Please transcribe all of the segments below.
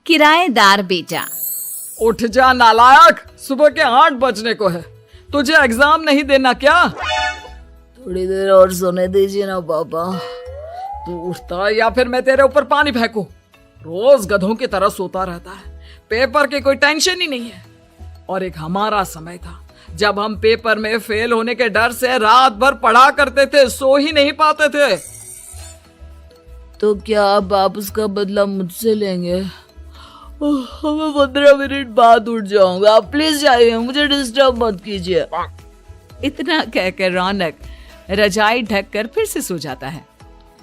किराएदार बेटा। उठ जा नालायक, सुबह के 8 बजने को है। तुझे एग्जाम नहीं देना क्या? थोड़ी देर और सोने दीजिए ना पापा। तू उठता है या फिर मैं तेरे ऊपर पानी फेंकूं? रोज गधों की तरह सोता रहता है, पेपर की कोई टेंशन ही नहीं है। और एक हमारा समय था जब हम पेपर में फेल होने के डर से रात भर पढ़ा करते थे, सो ही नहीं पाते थे। तो क्या अब आप उसका बदला मुझसे लेंगे? मैं 15 मिनट बाद उठ जाऊंगा, आप प्लीज जाइए, मुझे डिस्टर्ब मत कीजिए। इतना कहकर रौनक रजाई ढककर फिर से सो जाता है।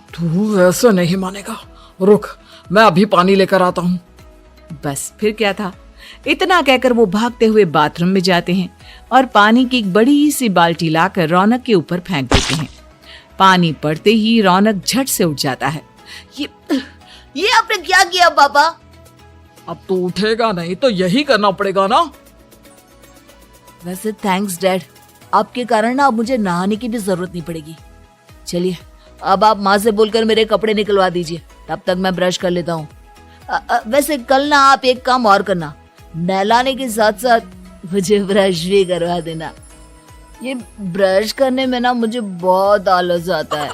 तू ऐसा नहीं मानेगा, रुक मैं अभी पानी लेकर आता हूँ। बस फिर क्या था, इतना कहकर वो भागते हुए बाथरूम में जाते हैं और पानी की एक बड़ी सी बाल्टी लाकर रौनक के ऊपर फेंक देते हैं। पानी पड़ते ही रौनक झट से उठ जाता है। ये आपने क्या किया पापा? अब तू उठेगा नहीं तो यही करना पड़ेगा ना। वैसे थैंक्स डैड, आपके कारण ना अब मुझे नहाने की भी जरूरत नहीं पड़ेगी। चलिए अब आप माँ से बोलकर मेरे कपड़े निकलवा दीजिए, तब तक मैं ब्रश कर लेता हूँ। वैसे कल ना आप एक काम और करना, नहलाने के साथ साथ मुझे ब्रश भी करवा देना। ये ब्रश करने में ना मुझे बहुत आलस आता है।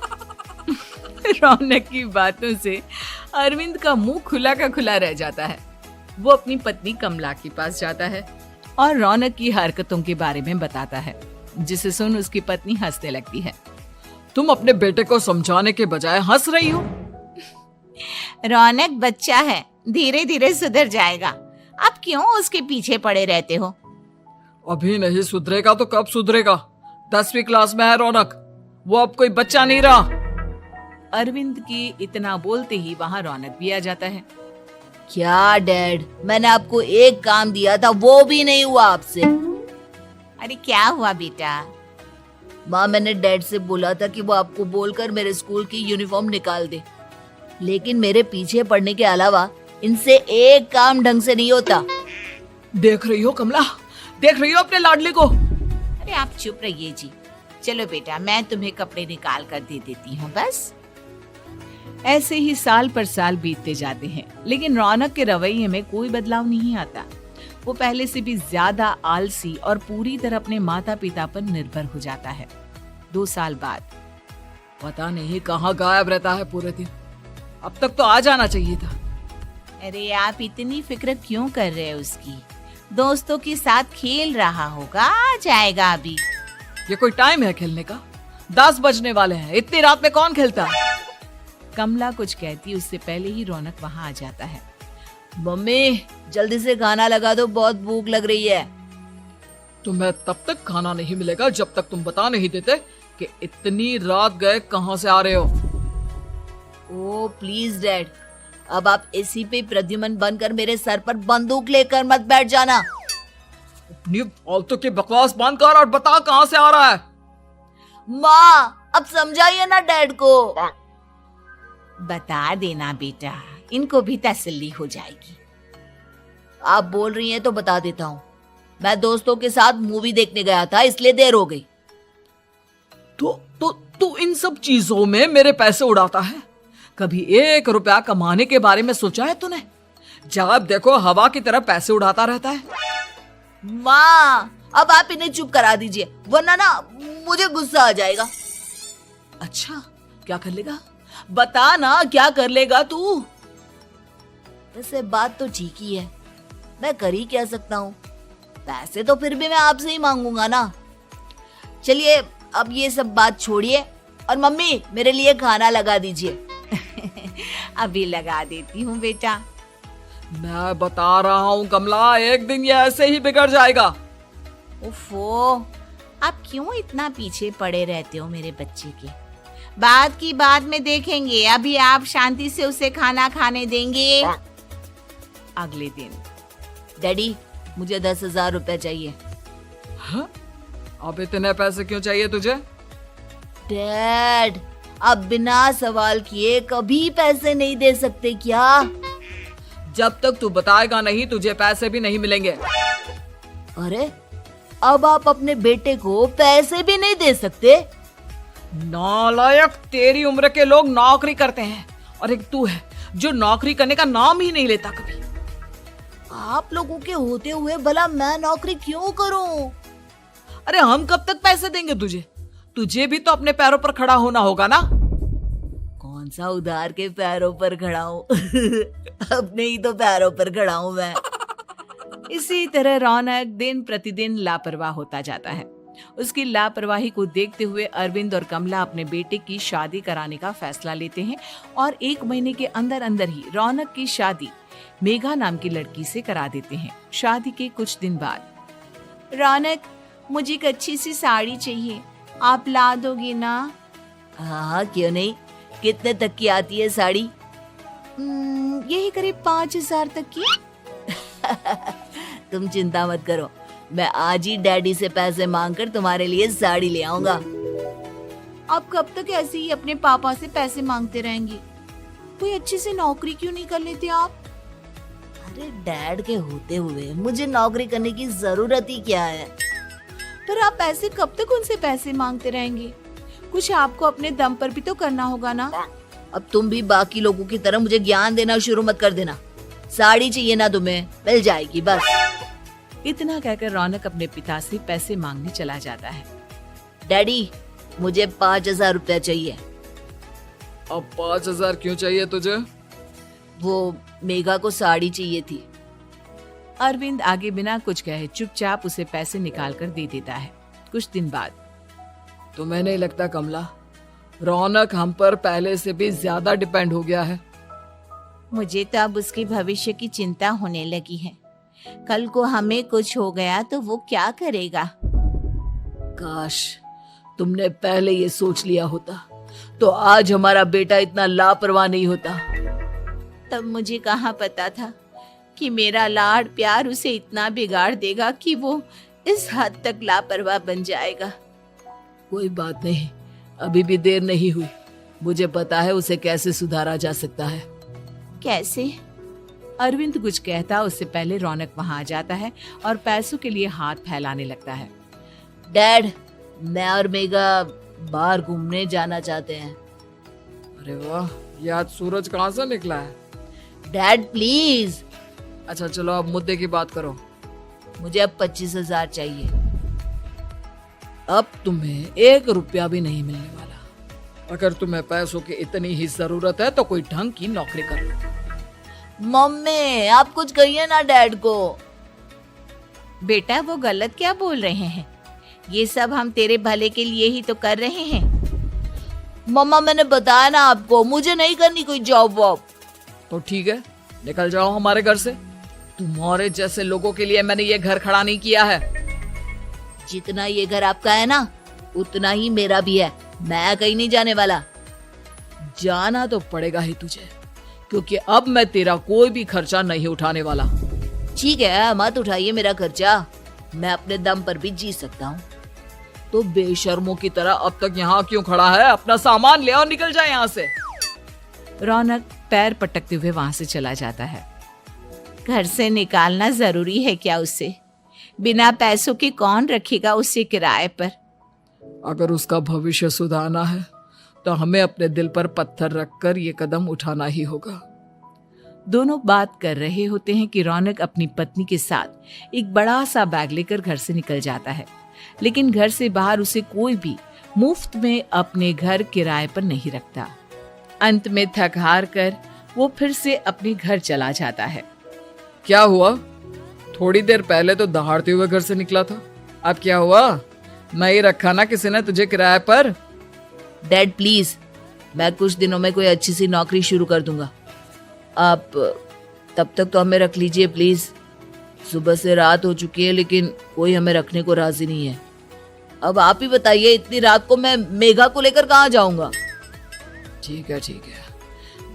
रौनक की बातों से अरविंद का मुंह खुला का खुला रह जाता है। वो अपनी पत्नी कमला के पास जाता है और रौनक की हरकतों के बारे में बताता है, जिसे सुन उसकी पत्नी हंसने लगती है। तुम अपने बेटे को समझाने के बजाय हंस रही हो। रौनक बच्चा है, धीरे धीरे सुधर जाएगा। आप क्यों उसके पीछे पड़े रहते हो? अभी नहीं सुधरेगा तो कब सुधरेगा? 10वीं क्लास में है रौनक, वो अब कोई बच्चा नहीं रहा। अरविंद की इतना बोलते ही वहाँ रौनक भी आ जाता है। क्या डैड, मैंने आपको एक काम दिया था, वो भी नहीं हुआ आपसे। अरे क्या हुआ बेटा? माँ, मैंने डैड से बोला था कि वो आपको बोलकर मेरे स्कूल की यूनिफॉर्म निकाल दे, लेकिन मेरे पीछे पड़ने के अलावा इनसे एक काम ढंग से नहीं होता। देख रही हो कमला, देख रही हो अपने लाडले को? अरे आप चुप रहिए जी। चलो बेटा, मैं तुम्हें कपड़े निकाल कर दे देती हूँ। बस ऐसे ही साल पर साल बीतते जाते हैं, लेकिन रौनक के रवैये में कोई बदलाव नहीं आता। वो पहले से भी ज्यादा आलसी और पूरी तरह अपने माता पिता पर निर्भर हो जाता है। 2 साल बाद पता नहीं कहाँ गायब रहता है पूरे दिन, अब तक तो आ जाना चाहिए था। अरे आप इतनी फिक्र क्यों कर रहे हो उसकी? दोस्तों के साथ खेल रहा होगा, आ जाएगा अभी। ये कोई टाइम है खेलने का? 10 बजने वाले हैं, इतनी रात में कौन खेलता है? कमला कुछ कहती उससे पहले ही रौनक वहाँ आ जाता है। मम्मी जल्दी से खाना लगा दो, बहुत भूख लग रही है। तुम्हें तब तक खाना नहीं मिलेगा जब तक तुम बता नहीं देते कि इतनी रात गए कहाँ से आ रहे हो। ओ प्लीज डैड, अब आप एसी पे प्रद्युमन बनकर मेरे सर पर बंदूक लेकर मत बैठ जाना। अपनी फालतू की बकवास बंद कर और बता कहाँ से आ रहा है। माँ अब समझाइए ना डैड को। बता देना बेटा, इनको भी तसल्ली हो जाएगी। आप बोल रही हैं तो बता देता हूँ, मैं दोस्तों के साथ मूवी देखने गया था, इसलिए देर हो गई। तो इन सब चीजों में मेरे पैसे उड़ाता है? कभी 1 रुपया कमाने के बारे में सोचा है तूने? जब देखो हवा की तरह पैसे उड़ाता रहता है। माँ अब आप इन्हें चुप करा दीजिए, वरना ना मुझे गुस्सा आ जाएगा। अच्छा क्या कर लेगा? बता ना क्या कर लेगा तू? वैसे बात तो ठीक ही है, मैं कर ही क्या सकता हूँ, पैसे तो फिर भी मैं आपसे ही मांगूंगा ना। चलिए अब ये सब बात छोड़िए और मम्मी मेरे लिए खाना लगा दीजिए। अभी लगा देती हूँ बेटा। मैं बता रहा हूँ कमला, एक दिन ये ऐसे ही बिगड़ जाएगा। ओफो, आप क्यों इतना पीछे पड़े रहते हो मेरे बच्चे के? बात की बात में देखेंगे, अभी आप शांति से उसे खाना खाने देंगे। अगले दिन डैडी मुझे 10,000 रुपए चाहिए। हाँ? अब इतने पैसे क्यों चाहिए तुझे? डैड अब बिना सवाल किए कभी पैसे नहीं दे सकते क्या? जब तक तू बताएगा नहीं तुझे पैसे भी नहीं मिलेंगे। अरे अब आप अपने बेटे को पैसे भी नहीं दे सकते? नालायक, तेरी उम्र के लोग नौकरी करते हैं और एक तू है जो नौकरी करने का नाम ही नहीं लेता कभी। आप लोगों के होते हुए भला मैं नौकरी क्यों करूं? अरे हम कब तक पैसे देंगे तुझे? तुझे भी तो अपने पैरों पर खड़ा होना होगा ना। कौन सा उधार के पैरों पर खड़ा हूं? अपने ही तो पैरों पर खड़ा हूं मैं। इसी तरह रौनक दिन प्रतिदिन लापरवाह होता जाता है। उसकी लापरवाही को देखते हुए अरविंद और कमला अपने बेटे की शादी कराने का फैसला लेते हैं और 1 महीने के अंदर अंदर ही रौनक की शादी मेघा नाम की लड़की से करा देते हैं। शादी के कुछ दिन बाद, रौनक, मुझे एक अच्छी सी साड़ी चाहिए, आप ला दोगे ना? हाँ, क्यों नहीं। कितने तक की आती है साड़ी? यही करीब 5,000 तक की। तुम चिंता मत करो, मैं आज ही डैडी से पैसे मांगकर तुम्हारे लिए साड़ी ले आऊंगा। आप कब तक ऐसे ही अपने पापा से पैसे मांगते रहेंगे? कोई अच्छी सी नौकरी क्यों नहीं कर लेते आप? अरे डैड के होते हुए मुझे नौकरी करने की जरूरत ही क्या है? पर आप ऐसे कब तक उनसे पैसे मांगते रहेंगे? कुछ आपको अपने दम पर भी तो करना होगा ना। अब तुम भी बाकी लोगों की तरह मुझे ज्ञान देना शुरू मत कर देना। साड़ी चाहिए ना तुम्हें, मिल जाएगी बस। इतना कहकर रौनक अपने पिता से पैसे मांगने चला जाता है। डैडी, मुझे 5,000 रुपया चाहिए। अब 5,000 क्यों चाहिए तुझे? वो मेघा को साड़ी चाहिए थी। अरविंद आगे बिना कुछ कहे चुपचाप उसे पैसे निकाल कर दे देता है। कुछ दिन बाद, तुम्हें नहीं लगता कमला, रौनक हम पर पहले से भी ज्यादा डिपेंड हो गया है? मुझे तो अब उसके भविष्य की चिंता होने लगी है। कल को हमें कुछ हो गया तो वो क्या करेगा? काश तुमने पहले ये सोच लिया होता तो आज हमारा बेटा इतना लापरवाह नहीं होता। तब मुझे कहाँ पता था कि मेरा लाड प्यार उसे इतना बिगाड़ देगा कि वो इस हद तक लापरवाह बन जाएगा। कोई बात नहीं, अभी भी देर नहीं हुई। मुझे पता है उसे कैसे सुधारा जा सकता है। कैसे? अरविंद कुछ कहता उससे पहले रौनक वहां आ जाता है और पैसों के लिए हाथ फैलाने लगता है। डैड, मैं और मेघा बाहर घूमने जाना चाहते हैं। अरे वाह, ये आज सूरज कहाँ से निकला है? Dad please. अच्छा चलो अब मुद्दे की बात करो। मुझे अब 25,000 चाहिए। अब तुम्हें 1 रुपया भी नहीं मिलने वाला। अगर तुम्हें पैसों की इतनी ही जरूरत है तो कोई ढंग की नौकरी कर लो। मम्मी, आप कुछ कहिए ना डैड को। बेटा, वो गलत क्या बोल रहे हैं? ये सब हम तेरे भले के लिए ही तो कर रहे हैं। मम्मा, मैंने बताया ना आपको, मुझे नहीं करनी कोई जॉब वॉब। तो ठीक है, निकल जाओ हमारे घर से। तुम्हारे जैसे लोगों के लिए मैंने ये घर खड़ा नहीं किया है। जितना ये घर आपका है ना, उतना ही मेरा भी है। मैं कहीं नहीं जाने वाला। जाना तो पड़ेगा ही तुझे, क्योंकि अब मैं तेरा कोई भी खर्चा नहीं उठाने वाला। ठीक है, मत उठाइए मेरा खर्चा, मैं अपने दम पर भी जी सकता हूँ। तो बेशर्मों की तरह अब तक यहाँ क्यों खड़ा है? अपना सामान ले और निकल जाए यहाँ से। रौनक पैर पटकते हुए वहां से चला जाता है। घर से निकालना जरूरी है क्या उसे? बिना पैसों के कौन रखेगा उसे किराए पर? अगर उसका भविष्य सुधारना है तो हमें अपने दिल पर पत्थर रखकर ये कदम उठाना ही होगा। दोनों बात कर रहे होते हैं कि रौनक अपनी पत्नी के साथ एक बड़ा सा बैग लेकर घर से निकल जाता है, लेकिन घर से बाहर उसे कोई भी मुफ्त में अपने घर किराए पर नहीं रखता। अंत में थक हार कर वो फिर से अपने घर चला जाता है। क्या हुआ? थोड़ी देर पहले तो दहाड़ते हुए घर से निकला था, अब क्या हुआ? नहीं रखा ना किसी ने तुझे किराए पर? डैड प्लीज, मैं कुछ दिनों में कोई अच्छी सी नौकरी शुरू कर दूंगा। आप तब तक तो हमें रख लीजिए प्लीज। सुबह से रात हो चुकी है लेकिन कोई हमें रखने को राजी नहीं है। अब आप ही बताइए, इतनी रात को मैं मेघा को लेकर कहाँ जाऊंगा? ठीक है,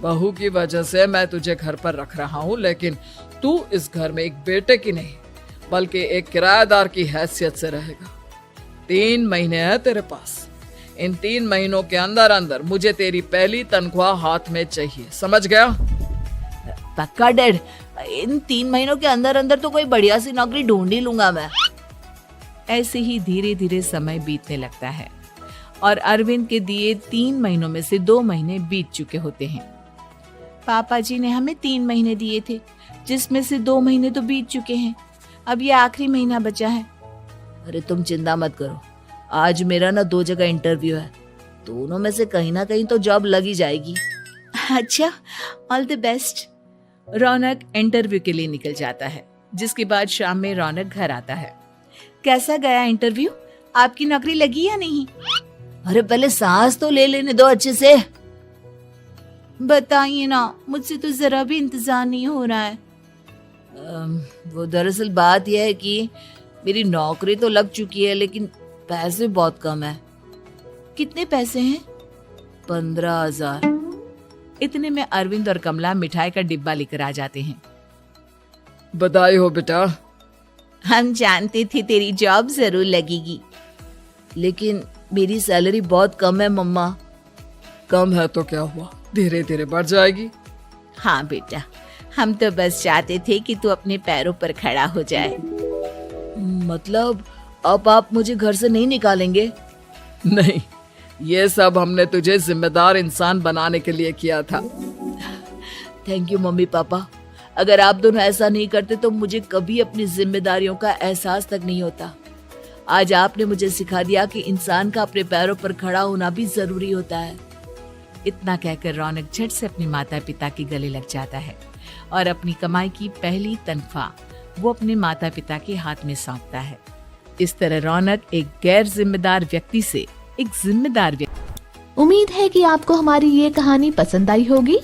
बहू की वजह से मैं तुझे घर पर रख रहा हूँ, लेकिन तू इस घर में एक बेटे की नहीं बल्कि एक किराएदार की हैसियत से रहेगा। 3 महीने है तेरे पास। इन 3 महीनों के अंदर अंदर मुझे तेरी पहली तनख्वाह हाथ में चाहिए, समझ गया? पक्का डैड, इन 3 महीनों के अंदर अंदर तो कोई बढ़िया सी नौकरी ढूंढ ही लूंगा मैं। ऐसे ही धीरे धीरे समय बीतने लगता है और अरविंद के दिए 3 महीनों में से 2 महीने बीत चुके होते हैं। पापा जी ने हमें 3 महीने दिए थे, जिसमें से 2 महीने तो बीत चुके हैं। अब ये आखिरी महीना बचा है। अरे तुम चिंता मत करो, आज मेरा ना 2 जगह इंटरव्यू है, दोनों में से कहीं ना कहीं तो जॉब लगी जाएगी। अच्छा, all the best. Raunak interview के लिए निकल जाता है, जिसके बाद शाम में रौनक घर आता है। कैसा गया इंटरव्यू? आपकी नौकरी लगी या नहीं? अरे पहले सांस तो ले लेने दो अच्छे से। बताइए ना, मुझसे तो जरा भी इंतजार नहीं हो रहा है। वो दरअसल बात यह है कि मेरी नौकरी तो लग चुकी है, लेकिन पैसे बहुत कम है। कितने पैसे हैं? 15,000। इतने में अरविंद और कमला मिठाई का डिब्बा लेकर आ जाते हैं। बधाई हो बेटा। हम जानते थे तेरी जॉब जरूर लगेगी। लेकिन मेरी सैलरी बहुत कम है मम्मा। कम है तो क्या हुआ, धीरे धीरे बढ़ जाएगी। हाँ बेटा, हम तो बस चाहते थे कि तू अपने पैरों पर खड़ा हो जाए। मतलब अब आप मुझे घर से नहीं निकालेंगे? नहीं, ये सब हमने तुझे जिम्मेदार इंसान बनाने के लिए किया था। Thank you mummy papa. अगर आप दोनों ऐसा नहीं करते तो मुझे कभी अपनी जिम्मेदारियों का एहसास तक नहीं होता। आज आपने मुझे सिखा दिया कि इंसान का अपने पैरों पर खड़ा होना भी जरूरी होता है। इतना कहकर रौनक झट से अपने माता पिता के गले लग जाता है और अपनी कमाई की पहली तनख्वाह वो अपने माता पिता के हाथ में सौंपता है। इस तरह रौनक एक गैर जिम्मेदार व्यक्ति से एक जिम्मेदार व्यक्ति। उम्मीद है कि आपको हमारी ये कहानी पसंद आई होगी।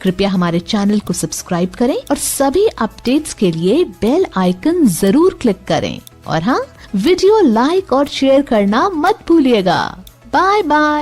कृपया हमारे चैनल को सब्सक्राइब करें और सभी अपडेट्स के लिए बेल आइकन जरूर क्लिक करें। और हाँ, वीडियो लाइक और शेयर करना मत भूलिएगा। Bye bye.